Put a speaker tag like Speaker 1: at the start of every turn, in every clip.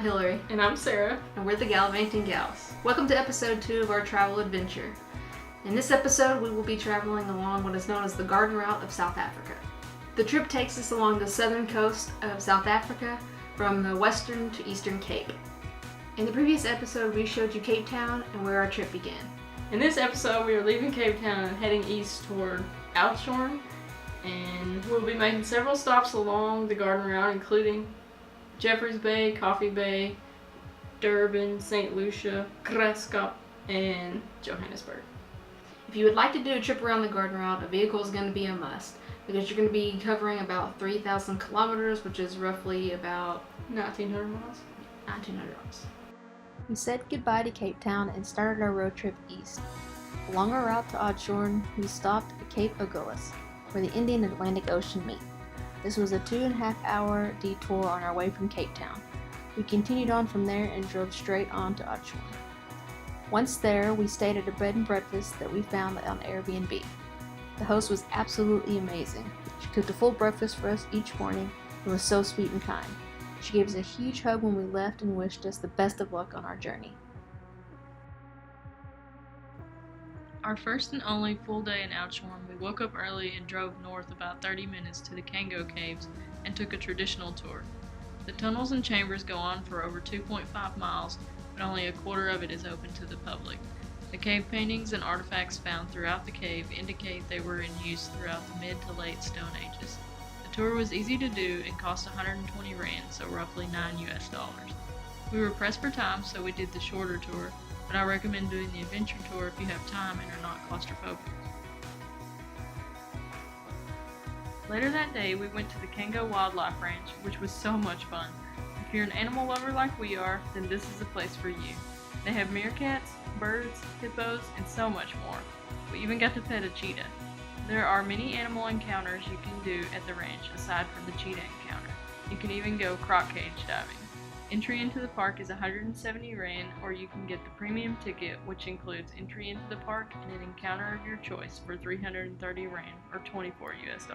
Speaker 1: Hillary.
Speaker 2: And I'm Sarah.
Speaker 1: And we're the Gallivanting Gals. Welcome to episode 2 of our travel adventure. In this episode, we will be traveling along what is known as the Garden Route of South Africa. The trip takes us along the southern coast of South Africa from the western to eastern Cape. In the previous episode, we showed you Capetown and where our trip began.
Speaker 2: In this episode, we are leaving Capetown and heading east toward Oudtshoorn, and we'll be making several stops along the Garden Route, including Jeffreys Bay, Coffee Bay, Durban, St. Lucia, Kreskop, and Johannesburg.
Speaker 1: If you would like to do a trip around the Garden Route, a vehicle is going to be a must because you're going to be covering about 3,000 kilometers, which is roughly about
Speaker 2: 1,900 miles.
Speaker 1: 1,900 miles. We said goodbye to Capetown and started our road trip east. Along our route to Oudtshoorn, we stopped at Cape Agulhas, where the Indian and Atlantic Ocean meet. This was a 2.5-hour detour on our way from Capetown. We continued on from there and drove straight on to Oudtshoorn. Once there, we stayed at a bed and breakfast that we found on Airbnb. The host was absolutely amazing. She cooked a full breakfast for us each morning and was so sweet and kind. She gave us a huge hug when we left and wished us the best of luck on our journey.
Speaker 3: Our first and only full day in Oudtshoorn, we woke up early and drove north about 30 minutes to the Kango Caves and took a traditional tour. The tunnels and chambers go on for over 2.5 miles, but only a quarter of it is open to the public. The cave paintings and artifacts found throughout the cave indicate they were in use throughout the mid to late Stone Ages. The tour was easy to do and cost 120 Rand, so roughly $9 US. We were pressed for time, so we did the shorter tour, but I recommend doing the adventure tour if you have time and are not claustrophobic. Later that day, we went to the Kango Wildlife Ranch, which was so much fun. If you're an animal lover like we are, then this is the place for you. They have meerkats, birds, hippos, and so much more. We even got to pet a cheetah. There are many animal encounters you can do at the ranch aside from the cheetah encounter. You can even go croc cage diving. Entry into the park is 170 Rand, or you can get the premium ticket, which includes entry into the park and an encounter of your choice for 330 Rand, or $24 US.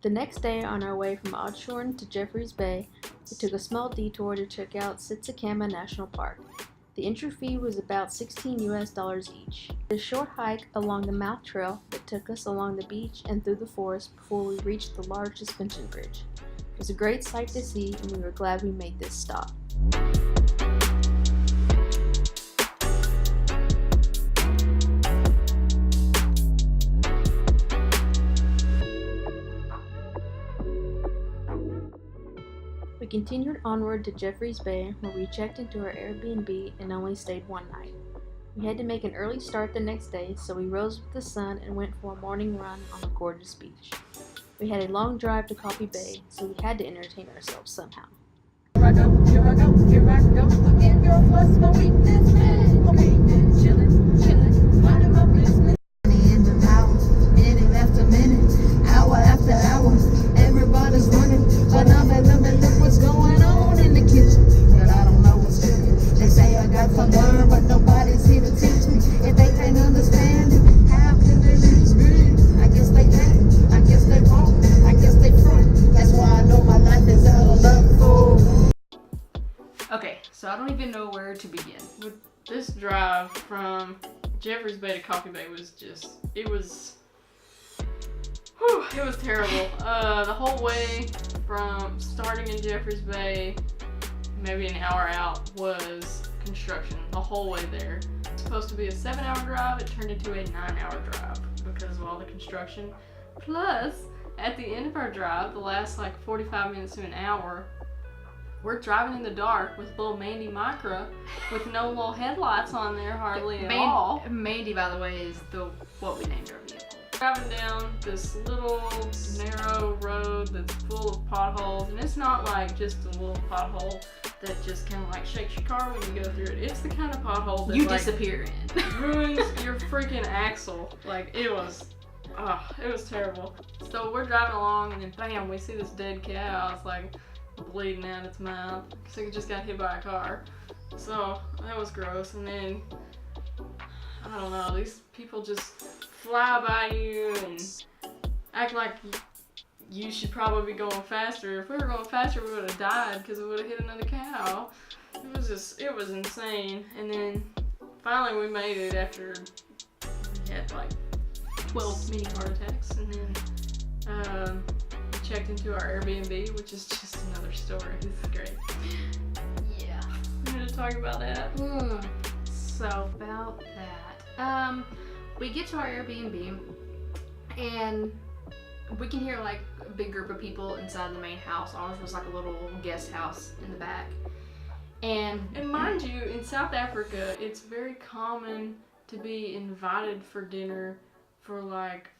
Speaker 1: The next day, on our way from Oudtshoorn to Jeffreys Bay, we took a small detour to check out Tsitsikamma National Park. The entry fee was about $16 US each. A short hike along the mouth trail that took us along the beach and through the forest before we reached the large suspension bridge. It was a great sight to see, and we were glad we made this stop. We continued onward to Jeffreys Bay, where we checked into our Airbnb and only stayed one night. We had to make an early start the next day, so we rose with the sun and went for a morning run on the gorgeous beach. We had a long drive to Coffee Bay, so we had to entertain ourselves somehow.
Speaker 4: Here I go, here I go, here I go again, girl, what's my weakness, man? Okay, chillin', minding my business. In the hour, minute after minute, hour after hour, everybody's running, but I'm in the middle, look what's going on in the kitchen, but I don't know what's cooking. They say I got to learn, but nobody's here to teach me. If they can't understand it, how can they reach me? I guess they can't, I guess they won't, I guess they front. That's why I know my life is out of luck for.
Speaker 1: Okay, so I don't even know where to begin.
Speaker 2: With this drive from Jeffreys Bay to Coffee Bay was it was terrible. The whole way from starting in Jeffreys Bay, maybe an hour out, was construction. The whole way there. It's supposed to be a 7-hour drive, it turned into a 9-hour drive because of all the construction. Plus, at the end of our drive, the last like 45 minutes to an hour, we're driving in the dark with little Mandy Micra with no little headlights on there hardly at all.
Speaker 1: Mandy, by the way, is what we named our vehicle.
Speaker 2: Driving down this little narrow road that's full of potholes, and it's not like just a little pothole that just kind of like shakes your car when you go through it. It's the kind of pothole that
Speaker 1: You
Speaker 2: like,
Speaker 1: disappear in.
Speaker 2: ruins your freaking axle. Like it was terrible. So we're driving along, and then bam, we see this dead cow. It's like bleeding out its mouth. So it just got hit by a car. So that was gross. And then I don't know, these people just fly by you and act like you should probably be going faster. If we were going faster, we would have died because we would have hit another cow. It was insane. And then finally we made it after we had like 12 mini heart attacks. And then we checked into our Airbnb, which is just another story. This is great.
Speaker 1: Yeah.
Speaker 2: I'm going to talk about that.
Speaker 1: So about that, we get to our Airbnb and we can hear like a big group of people inside the main house. Ours was like a little guest house in the back. And
Speaker 2: mind you, in South Africa, it's very common to be invited for dinner for like,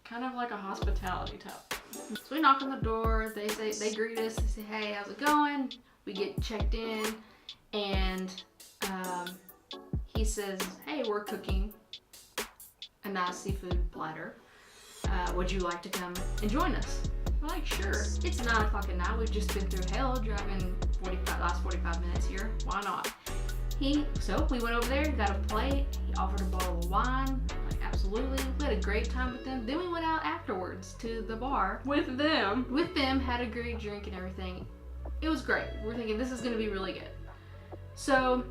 Speaker 2: kind of like a hospitality type.
Speaker 1: So we knock on the door, they greet us, they say, hey, how's it going? We get checked in, and he says, hey, we're cooking a nice seafood platter. Would you like to come and join us? We're like, sure. It's 9 o'clock at night. We've just been through hell driving last 45 minutes here. Why not? So we went over there, got a plate. He offered a bottle of wine. Like, absolutely. We had a great time with them. Then we went out afterwards to the bar.
Speaker 2: With them,
Speaker 1: Had a great drink and everything. It was great. We're thinking this is going to be really good. So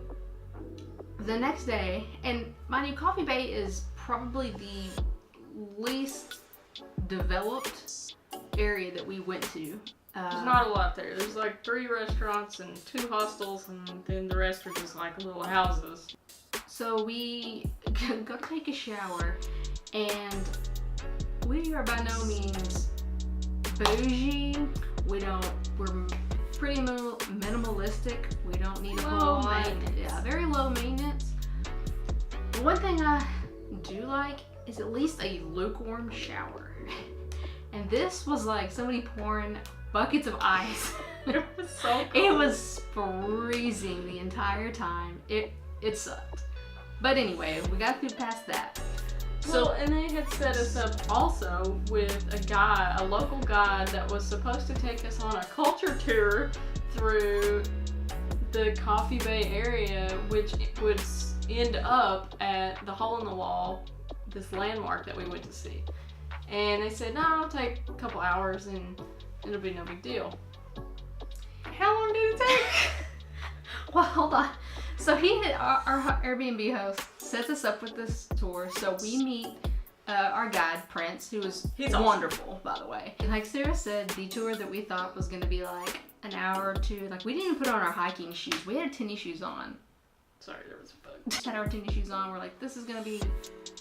Speaker 1: the next day, and mind you, Coffee Bay is probably the least developed area that we went to.
Speaker 2: there's not a lot there. There's like 3 restaurants and 2 hostels, and then the rest are just like little houses.
Speaker 1: So we go take a shower, and we are by no means bougie. We're pretty minimalistic. We don't need a whole lot. Yeah, very low maintenance. But one thing I do like is at least a lukewarm shower. And this was like somebody pouring buckets of ice.
Speaker 2: It was so cold.
Speaker 1: It was freezing the entire time. It sucked. But anyway, we got through past that.
Speaker 2: Well, and they had set us up also with a local guide that was supposed to take us on a culture tour through the Coffee Bay area, which would end up at the Hole in the Wall, this landmark that we went to see. And they said, no, it'll take a couple hours and it'll be no big deal. How long did it take?
Speaker 1: Well, hold on. So our Airbnb host sets us up with this tour. So we meet our guide, Prince, he's wonderful, by the way. And like Sarah said, the tour that we thought was going to be like an hour or two, like we didn't even put on our hiking shoes. We had tennis shoes on.
Speaker 2: Sorry, there was a bug.
Speaker 1: Just had our tennis shoes on. We're like, this is going to be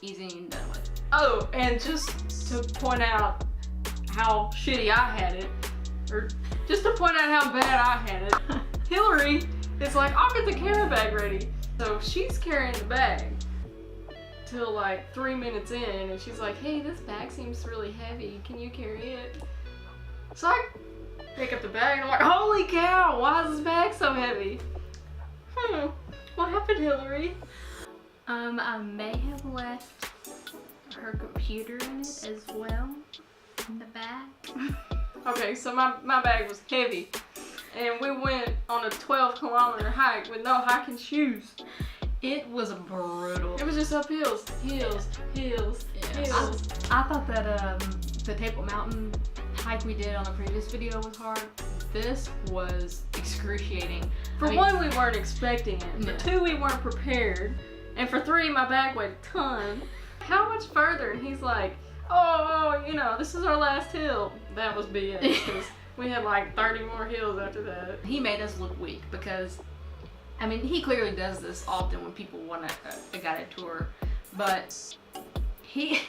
Speaker 1: easy and done with.
Speaker 2: Oh, and just to point out how shitty I had it, or just to point out how bad I had it, Hillary is like, I'll get the camera bag ready. So she's carrying the bag till like 3 minutes in, and she's like, hey, this bag seems really heavy. Can you carry it? So I pick up the bag and I'm like, holy cow, why is this bag so heavy? What happened, Hillary?
Speaker 1: I may have left her computer in it as well, in the back.
Speaker 2: Okay, so my bag was heavy, and we went on a 12-kilometer hike with no hiking shoes.
Speaker 1: It was brutal.
Speaker 2: It was just up hills. Hills.
Speaker 1: I thought that the Table Mountain hike we did on the previous video was hard. This was excruciating.
Speaker 2: For one, we weren't expecting it. For 2, we weren't prepared. And for 3, my bag weighed a ton. How much further? And he's like, oh, this is our last hill. That was BS, because we had like 30 more hills after that.
Speaker 1: He made us look weak because, I mean, he clearly does this often when people want a guided tour, but he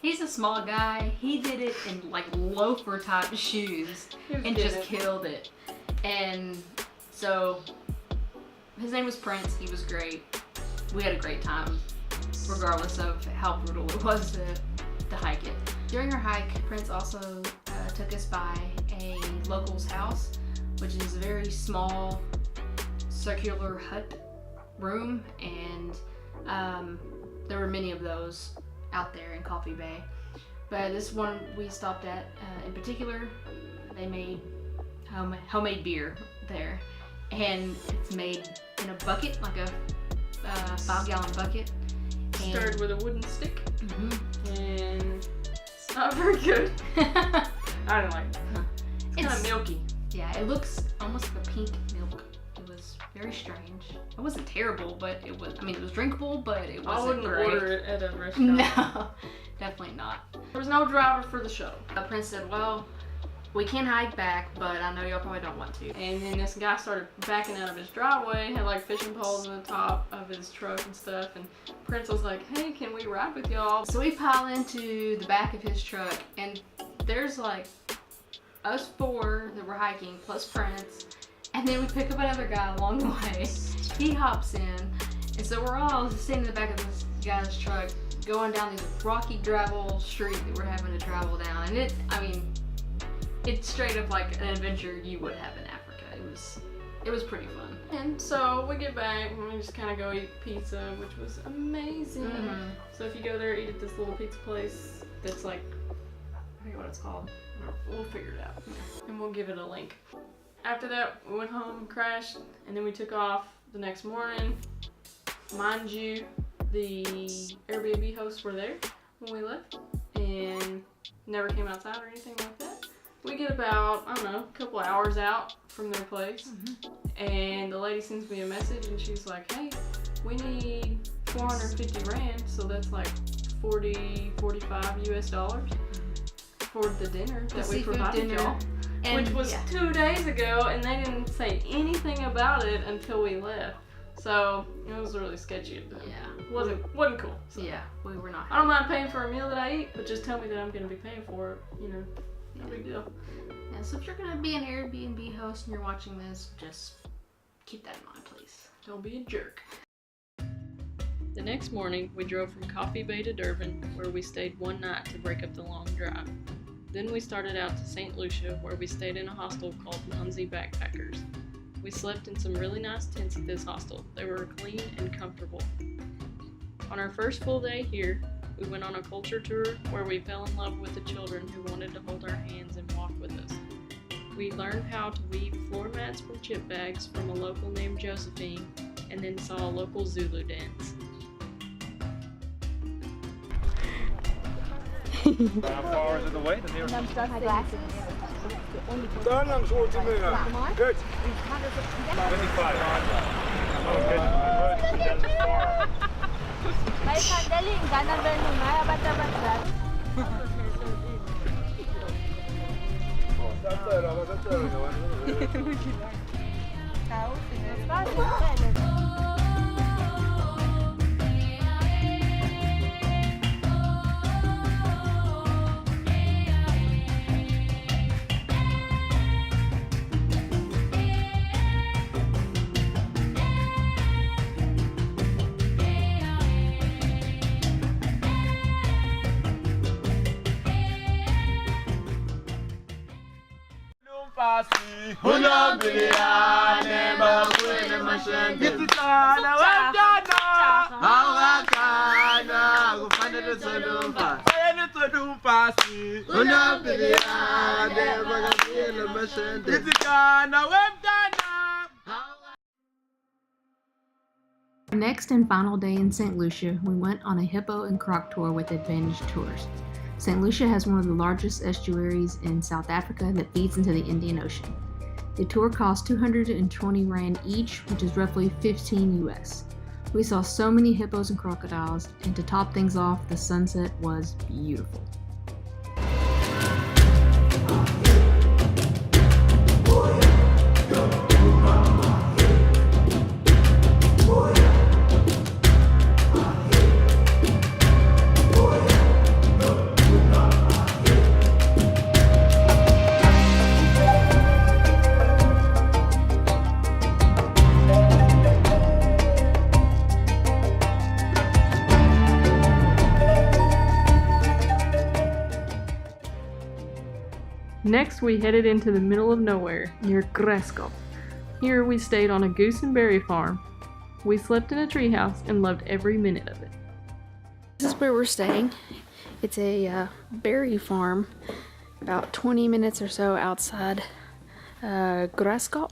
Speaker 5: He's a small guy. He did it in like loafer type shoes and just killed it. And so his name was Prince. He was great. We had a great time, regardless of how brutal it was to hike it. During our hike, Prince also took us by a local's house, which is a very small circular hut room, and there were many of those out there in Coffee Bay. But this one we stopped at in particular, they made homemade beer there, and it's made in a bucket, like a 5-gallon bucket.
Speaker 2: Stirred with a wooden stick.
Speaker 5: And
Speaker 2: It's not very good. I don't like it. It's kind of milky.
Speaker 5: Yeah, it looks almost like a pink milk. It was very strange. It wasn't terrible, but it was, I mean, it was drinkable, but it wasn't
Speaker 2: I wouldn't
Speaker 5: great.
Speaker 2: order it at a restaurant.
Speaker 5: No, definitely not.
Speaker 2: There was no driver for the show.
Speaker 5: Prince said, well, we can hike back, but I know y'all probably don't want to.
Speaker 2: And then this guy started backing out of his driveway, had like fishing poles in the top of his truck and stuff, and Prince was like, hey, can we ride with y'all?
Speaker 5: So we pile into the back of his truck, and there's like us 4 that were hiking, plus Prince, and then we pick up another guy along the way. He hops in, and so we're all sitting in the back of this guy's truck, going down this rocky gravel street that we're having to travel down, and it's straight up like an adventure you would have in Africa. It was pretty fun.
Speaker 2: And so we get back and we just kind of go eat pizza, which was amazing. So if you go there, eat at this little pizza place that's like, I forget what it's called. We'll figure it out. And we'll give it a link. After that, we went home, crashed, and then we took off the next morning. Mind you, the Airbnb hosts were there when we left and never came outside or anything like that. We get about, I don't know, a couple hours out from their place, and the lady sends me a message and she's like, hey, we need 450 Rand, so that's like 45 US dollars for the dinner that we provided y'all. Which was 2 days ago, and they didn't say anything about it until we left. So it was really sketchy.
Speaker 5: Yeah.
Speaker 2: Wasn't cool. So.
Speaker 5: Yeah, we were not.
Speaker 2: I don't mind paying for a meal that I eat, but just tell me that I'm gonna be paying for it, you know. No big deal.
Speaker 5: Yeah, so if you're gonna be an Airbnb host and you're watching this, just keep that in mind, please.
Speaker 2: Don't be a jerk.
Speaker 3: The next morning, we drove from Coffee Bay to Durban, where we stayed one night to break up the long drive. Then we started out to St. Lucia, where we stayed in a hostel called Munzie Backpackers. We slept in some really nice tents at this hostel. They were clean and comfortable. On our first full day here, we went on a culture tour where we fell in love with the children who wanted to hold our hands and walk with us. We learned how to weave floor mats from chip bags from a local named Josephine, and then saw a local Zulu dance.
Speaker 6: How far is it away? The nearest?
Speaker 7: Glasses.
Speaker 6: Good. 25. Oh, good. That's far.
Speaker 7: May sandali, ganan ba nung nga, bata-bata.
Speaker 1: Our next and final day in St. Lucia, we went on a hippo and croc tour with Advantage Tours. St. Lucia has one of the largest estuaries in South Africa that feeds into the Indian Ocean. The tour cost 220 Rand each, which is roughly 15 US. We saw so many hippos and crocodiles, and to top things off, the sunset was beautiful.
Speaker 2: Next, we headed into the middle of nowhere, near Graskop. Here, we stayed on a goose and berry farm. We slept in a treehouse and loved every minute of it.
Speaker 1: This is where we're staying. It's a berry farm, about 20 minutes or so outside Graskop,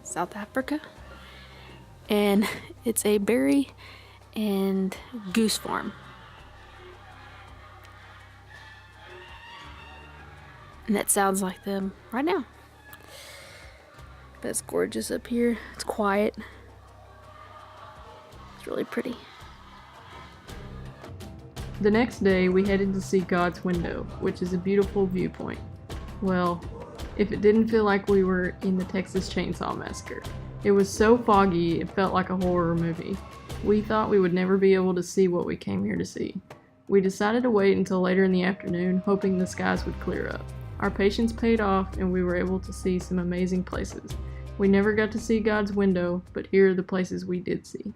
Speaker 1: South Africa. And it's a berry and goose farm. And that sounds like them right now. But it's gorgeous up here. It's quiet. It's really pretty.
Speaker 2: The next day, we headed to see God's Window, which is a beautiful viewpoint. Well, if it didn't feel like we were in the Texas Chainsaw Massacre. It was so foggy, it felt like a horror movie. We thought we would never be able to see what we came here to see. We decided to wait until later in the afternoon, hoping the skies would clear up. Our patience paid off, and we were able to see some amazing places. We never got to see God's Window, but here are the places we did see.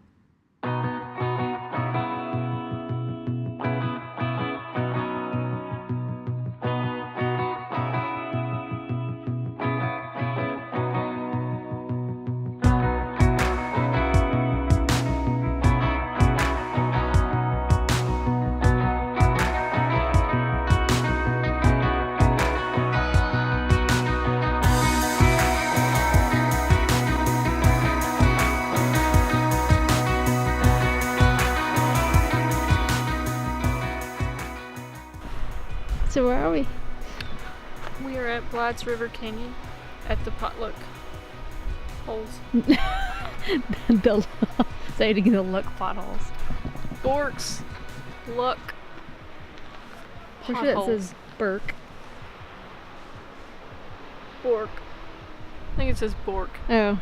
Speaker 1: So where are we?
Speaker 3: We are at Blythe's River Canyon at the potluck holes.
Speaker 1: Say it again, the luck potholes.
Speaker 3: Bork's Luck
Speaker 1: Pretty sure that
Speaker 3: Potholes.
Speaker 1: says Burke.
Speaker 3: Bork. I think it says Bork.
Speaker 1: Oh.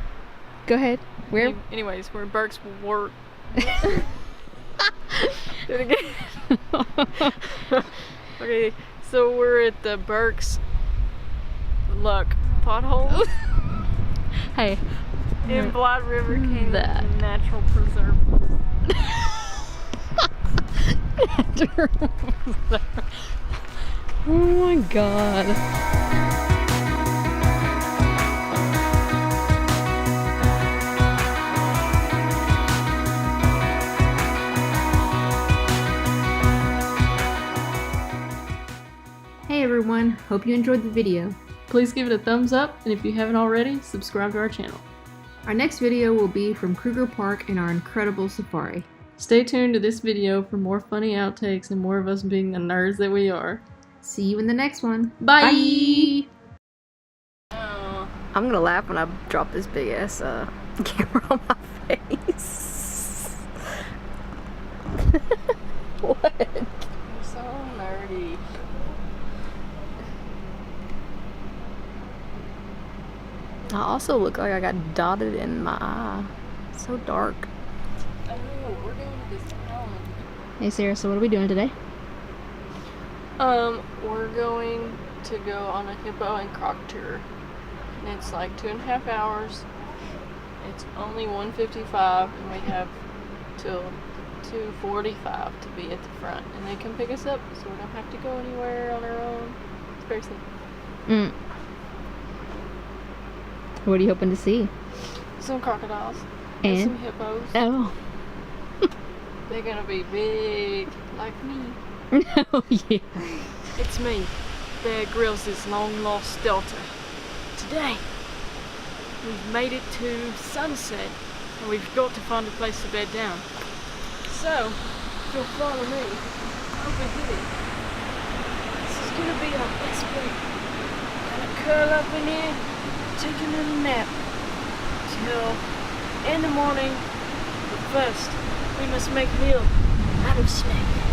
Speaker 1: Go ahead. Where?
Speaker 3: Anyways, we're Burke's work. Do it again. Okay, so we're at the Burke's Luck Potholes
Speaker 1: Hey.
Speaker 3: in Blythe River Canyon
Speaker 1: That.
Speaker 3: Natural Preserve.
Speaker 1: Oh my god. Hey everyone, hope you enjoyed the video.
Speaker 2: Please give it a thumbs up, and if you haven't already, subscribe to our channel.
Speaker 1: Our next video will be from Kruger Park and our incredible safari.
Speaker 2: Stay tuned to this video for more funny outtakes and more of us being the nerds that we are.
Speaker 1: See you in the next one.
Speaker 2: Bye!
Speaker 1: I'm gonna laugh when I drop this big ass camera on my face. What?
Speaker 3: You're so nerdy.
Speaker 1: I also look like I got dotted in my eye. It's so dark.
Speaker 3: Oh, we're going to this island.
Speaker 1: Hey Sarah, so what are we doing today?
Speaker 3: We're going to go on a hippo and croc tour. And it's like 2.5 hours. It's only 1:55 and we have till 2:45 to be at the front. And they can pick us up so we don't have to go anywhere on our own. It's very simple.
Speaker 1: What are you hoping to see?
Speaker 3: Some crocodiles.
Speaker 1: And?
Speaker 3: Some hippos.
Speaker 1: Oh.
Speaker 3: They're gonna be big, like me.
Speaker 1: Oh yeah.
Speaker 3: It's me, Bear Grylls' long lost Delta. Today, we've made it to sunset, and we've got to find a place to bed down. So, if you'll follow me over here, this is gonna be our best place. Gonna curl up in here, take a little nap till in the morning. But first, we must make meal out of snake.